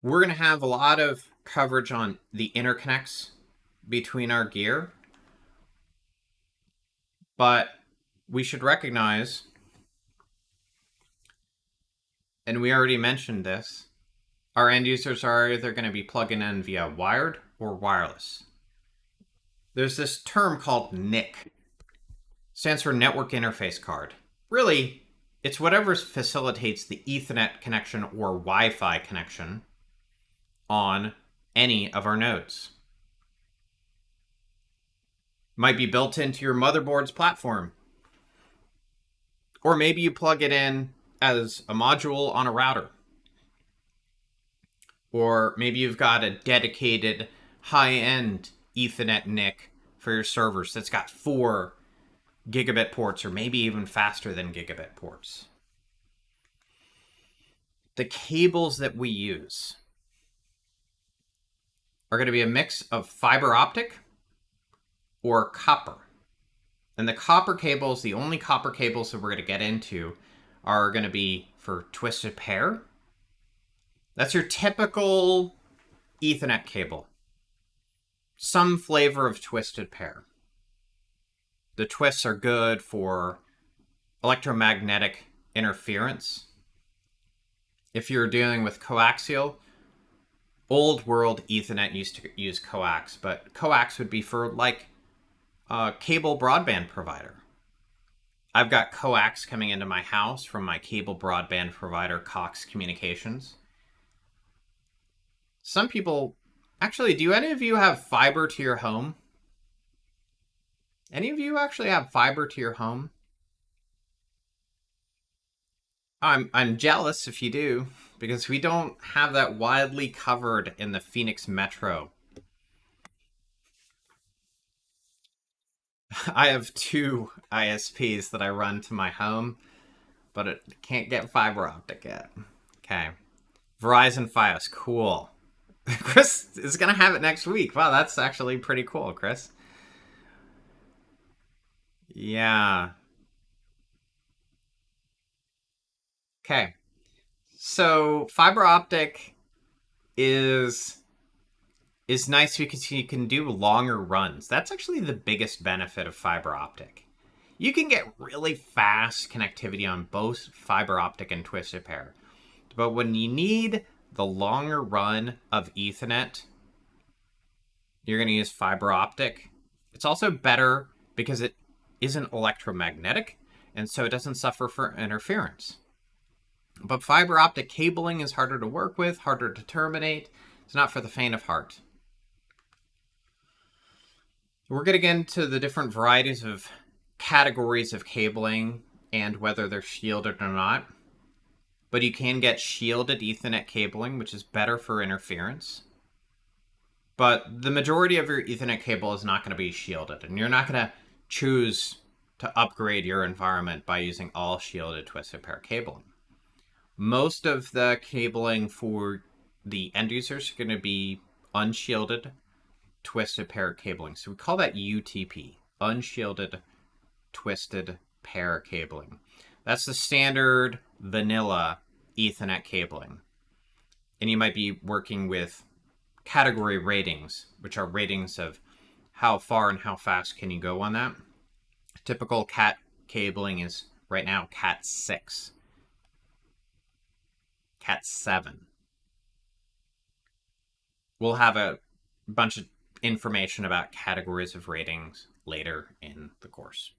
We're going to have a lot of coverage on the interconnects between our gear, but we should recognize, and we already mentioned this, our end users are either going to be plugging in via wired or wireless. There's this term called NIC. Stands for Network Interface Card. Really, it's whatever facilitates the Ethernet connection or Wi-Fi connection on any of our nodes. Might be built into your motherboard's platform. Or maybe you plug it in as a module on a router. Or maybe you've got a dedicated high-end Ethernet NIC for your servers that's got 4 gigabit ports, or maybe even faster than gigabit ports. The cables that we use are going to be a mix of fiber optic or copper. And the copper cables, the only copper cables that we're going to get into, are going to be for twisted pair. That's your typical Ethernet cable. Some flavor of twisted pair. The twists are good for electromagnetic interference. If you're dealing with coaxial, old world Ethernet used to use coax, but coax would be for like a cable broadband provider. I've got coax coming into my house from my cable broadband provider, Cox Communications. Some people, actually, do any of you have fiber to your home? Any of you actually have fiber to your home? I'm jealous if you do, because we don't have that widely covered in the Phoenix Metro. I have 2 ISPs that I run to my home, but it can't get fiber optic yet. Okay. Verizon Fios, cool. Chris is going to have it next week. Wow, that's actually pretty cool, Chris. Yeah. Okay. So fiber optic is nice because you can do longer runs. That's actually the biggest benefit of fiber optic. You can get really fast connectivity on both fiber optic and twisted pair. But when you need the longer run of Ethernet, you're going to use fiber optic. It's also better because it isn't electromagnetic, and so it doesn't suffer from interference. But fiber optic cabling is harder to work with, harder to terminate. It's not for the faint of heart. We're going to get into the different varieties of categories of cabling and whether they're shielded or not. But you can get shielded Ethernet cabling, which is better for interference. But the majority of your Ethernet cable is not going to be shielded, and you're not going to choose to upgrade your environment by using all shielded twisted pair cabling. Most of the cabling for the end users are going to be unshielded twisted pair cabling. So we call that UTP, unshielded twisted pair cabling. That's the standard vanilla Ethernet cabling. And you might be working with category ratings, which are ratings of how far and how fast can you go on that. Typical Cat cabling is right now Cat 6. Cat 7. We'll have a bunch of information about categories of ratings later in the course.